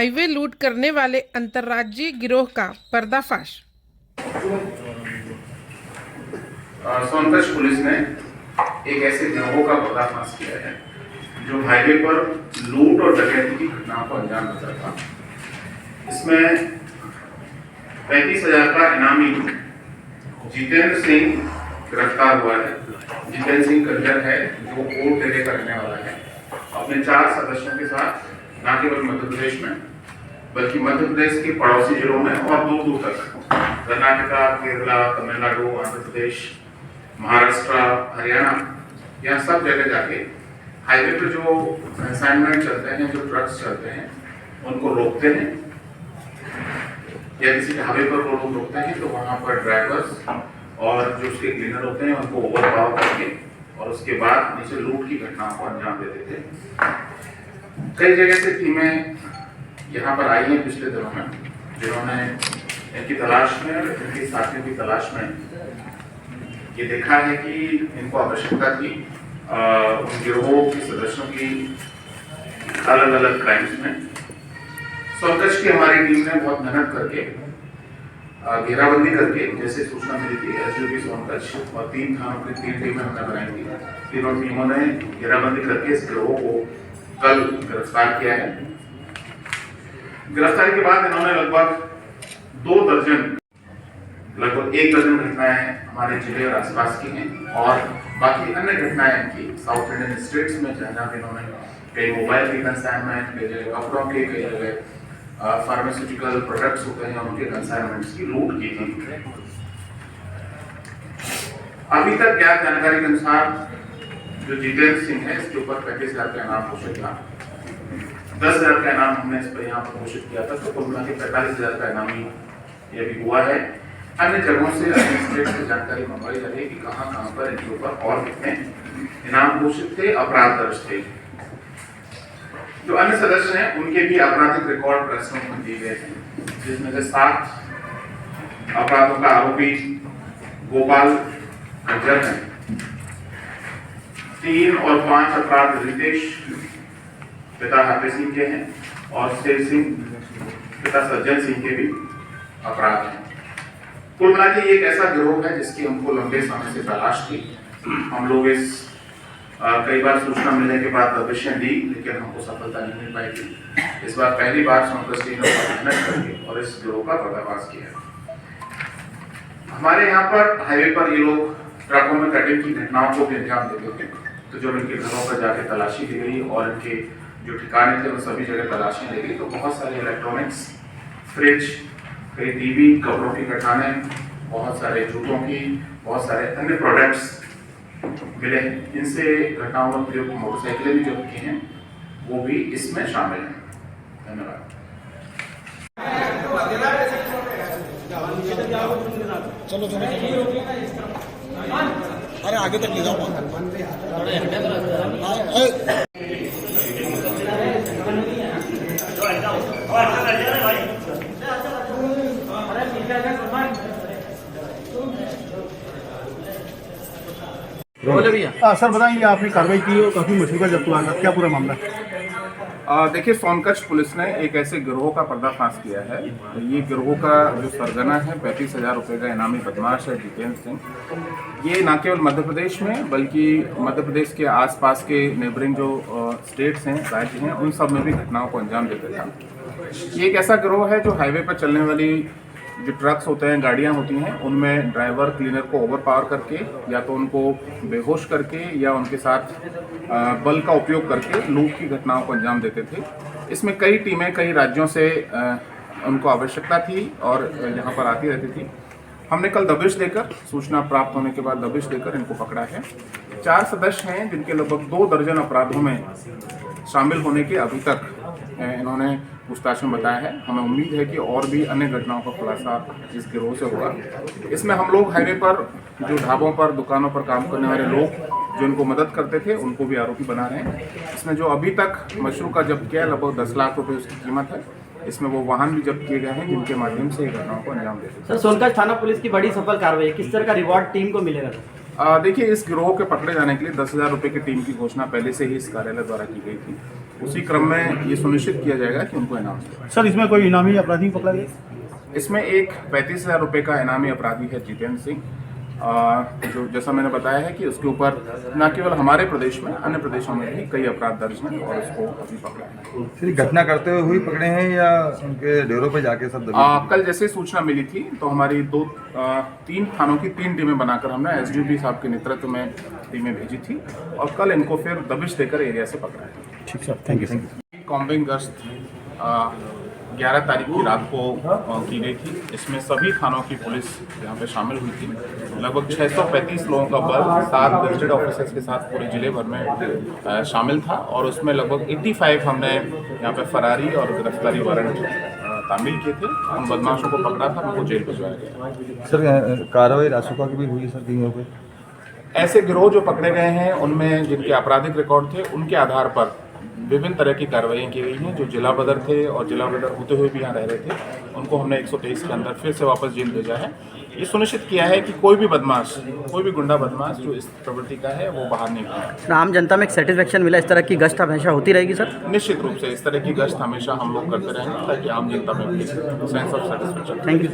Highway लूट करने वाले अंतर्राज्यीय गिरोह का पर्दाफाश। सोनकच्छ पुलिस ने एक ऐसे गिरोह का पर्दाफाश किया है जो हाईवे पर लूट और डकैती की घटनाओं को अंजाम देता था। इसमें 35,000 का इनामी जितेंद्र सिंह गिरफ्तार हुआ है। जितेंद्र सिंह कंजर है जो कोर्ट एरिया का रहने वाला है। अपने 4 सदस्यों के साथ न केवल मध्य प्रदेश में बल्कि मध्य प्रदेश के पड़ोसी जिलों में और दूर दूर तक कर्नाटका, केरला, तमिलनाडु, आंध्र प्रदेश, महाराष्ट्र, हरियाणा, यहाँ सब जगह जाके हाईवे पर जो कंसाइनमेंट चलते हैं, जो ट्रक्स चलते हैं, उनको रोकते हैं या किसी ढाबे पर वो लोग रोकते हैं तो वहाँ पर ड्राइवर्स और जो उसके क्लीनर होते हैं उनको ओवरपावर करके और उसके बाद नीचे लूट की घटनाओं को अंजाम देते थे। कई जगह से टीमें यहाँ पर आई हैं पिछले दिनों में, जिन्होंने इनकी तलाश में और इनके साथियों की तलाश में ये देखा है कि इनको आवश्यकता थी उन गिरोह के सदस्यों की अलग अलग क्राइम्स में। सोनकच्छ की हमारी टीम ने बहुत मेहनत करके घेराबंदी करके, जैसे सूचना मिली थी एसडीओपी सोनकच्छ और 3 थानों की 3 टीमें हमने बनाई थी। तीनों टीमों ने घेराबंदी करके इस गिरोह को कल गिरफ्तार किया है। गिरफ्तारी के बाद इन्होंने लगभग 1 दर्जन घटनाएं हमारे जिले और आसपास की हैं और बाकी अन्य घटनाएं इनकी साउथ इंडियन स्टेट्स में, जहाँ इन्होंने कई मोबाइल की कंसाइनमेंट, कई जगह कपड़ों के, कई जगह फार्मास्यूटिकल प्रोडक्ट्स होते हैं उनके कंसाइनमेंट्स की लूट की थी। अभी तक ज्ञात जानकारी के अनुसार जो जितेंद्र सिंह है इसके ऊपर 35,000 का इनाम घोषित था। 10,000 का इनाम हमने इस पर यहाँ पर घोषित किया था, तो कुल मिला के 45,000 का इनामी ये भी हुआ है। अन्य जगहों से अन्य स्टेट से जानकारी मंगवाई जा रही है कि कहाँ कहाँ पर इनके ऊपर और कितने इनाम घोषित थे, अपराध दर्ज थे। जो अन्य सदस्य हैं उनके भी आपराधिक रिकॉर्ड प्रेस में दिए गए हैं, जिसमें से 7 अपराधों का आरोपी गोपाल कंजर है, 3 और 5 अपराध रितेश पिता हाफिज सिंह के हैं और शेर सिंह पिता सज्जन सिंह के भी अपराध हैं। कुल मिला के एक ऐसा गिरोह है जिसकी हमको लंबे समय से तलाश थी। हम लोग इस कई बार सूचना मिलने के बाद दबिशें दी, लेकिन हमको सफलता नहीं मिल पाई थी। इस बार पहली बार सोनकच्छ टीम ने मेहनत करके और इस गिरोह का पर्दाफाश किया। हमारे यहाँ पर हाईवे पर ये लोग ट्रकों में कटिंग की घटनाओं को भी अंजाम देते थे, तो जब इनके घरों पर जाके तलाशी ली गई और इनके जो ठिकाने थे वो सभी जगह तलाशी ली गई, तो बहुत सारे इलेक्ट्रॉनिक्स, फ्रिज, कई टीवी, कपड़ों की घटाने, बहुत सारे जूतों की, बहुत सारे अन्य प्रोडक्ट्स मिले। इनसे घटनाओं में प्रयुक्त मोटरसाइकिलें भी जब्त की हैं, वो भी इसमें शामिल हैं। धन्यवाद। चलो अरे आगे तक ले जाओ। सर बताइए, आपने कार्रवाई की और काफी मछली का जब्त हुआ, क्या पूरा मामला है? देखिए, सोनकच्छ पुलिस ने एक ऐसे गिरोह का पर्दाफाश किया है। ये गिरोह का जो सरगना है 35,000 रुपये का इनामी बदमाश है जितेंद्र सिंह। ये न केवल मध्य प्रदेश में बल्कि मध्य प्रदेश के आसपास के नेबरिंग जो स्टेट्स हैं, राज्य हैं, उन सब में भी घटनाओं को अंजाम देता था। ये एक ऐसा गिरोह है जो हाईवे पर चलने वाली जो ट्रक्स होते हैं, गाड़ियां होती हैं, उनमें ड्राइवर क्लीनर को ओवरपावर करके या तो उनको बेहोश करके या उनके साथ बल का उपयोग करके लूट की घटनाओं को अंजाम देते थे। इसमें कई टीमें कई राज्यों से उनको आवश्यकता थी और यहाँ पर आती रहती थी। हमने कल दबिश देकर, सूचना प्राप्त होने के बाद दबिश देकर इनको पकड़ा है। 4 सदस्य हैं जिनके लगभग 2 दर्जन अपराधों में शामिल होने के अभी तक इन्होंने पूछताछ में बताया है। हमें उम्मीद है कि और भी अन्य घटनाओं का खुलासा इस गिरोह से होगा। इसमें हम लोग हाईवे पर जो ढाबों पर, दुकानों पर काम करने वाले लोग जो इनको मदद करते थे, उनको भी आरोपी बना रहे हैं। इसमें जो अभी तक मशरू का जब्त किया है, लगभग 10 लाख रुपए उसकी कीमत है। इसमें वो वाहन भी जब्त किए गए हैं जिनके माध्यम से ये घटनाओं को अंजाम देते हैं। सर, सोनकच्छ थाना पुलिस की बड़ी सफल कार्रवाई, किस तरह का रिवॉर्ड टीम को मिलेगा? देखिए, इस गिरोह के पकड़े जाने के लिए 10,000 रुपये की टीम की घोषणा पहले से ही इस कार्यालय द्वारा की गई थी। उसी क्रम में ये सुनिश्चित किया जाएगा कि उनको इनाम मिले। सर इसमें कोई इनामी अपराधी पकड़ा गया? इसमें एक 35,000 रुपये का इनामी अपराधी है जितेंद्र सिंह, जो जैसा मैंने बताया है कि उसके ऊपर न केवल हमारे प्रदेश में, अन्य प्रदेशों में भी कई अपराध दर्ज हैं और उसको अभी पकड़ा है। सिर्फ घटना करते हुए हुई पकड़े हैं या उनके डेरों पे जाके सब दबे? कल जैसे सूचना मिली थी तो हमारी 3 थानों की 3 टीमें बनाकर हमने एसडीपी साहब के नेतृत्व में टीमें भेजी थी और कल इनको फिर दबिश देकर एरिया से पकड़ा है। ठीक सर, थैंक यू। कॉम्बिंग गश्त 11 तारीख की रात को की गई थी। इसमें सभी थानों की पुलिस यहाँ पे शामिल हुई थी। लगभग 635 लोगों का बल 7 गजेटेड ऑफिसर्स के साथ पूरे जिले भर में शामिल था और उसमें लगभग 85 हमने यहाँ पे फरारी और गिरफ्तारी वारंट तामील किए थे। उन बदमाशों को पकड़ा था, उनको जेल भिजवाया गया। सर कार्रवाई रासुका की भी हुई है सर टीमों पे? ऐसे गिरोह जो पकड़े गए हैं उनमें जिनके आपराधिक रिकॉर्ड थे उनके आधार पर विभिन्न तरह की कार्रवाई की गई हैं। जो जिला बदर थे और जिला बदर होते हुए भी यहाँ रह रहे थे उनको हमने 123 के अंदर फिर से वापस जेल भेजा है। ये सुनिश्चित किया है कि कोई भी बदमाश, कोई भी गुंडा बदमाश जो इस प्रवृत्ति का है वो बाहर नहीं आए। आम जनता में एक सेटिस्फेक्शन मिला, इस तरह की गश्त हमेशा होती रहेगी सर? निश्चित रूप से इस तरह की गश्त हमेशा हम लोग करते रहेंगे ताकि आम जनता में भी sense of satisfaction. Thank you.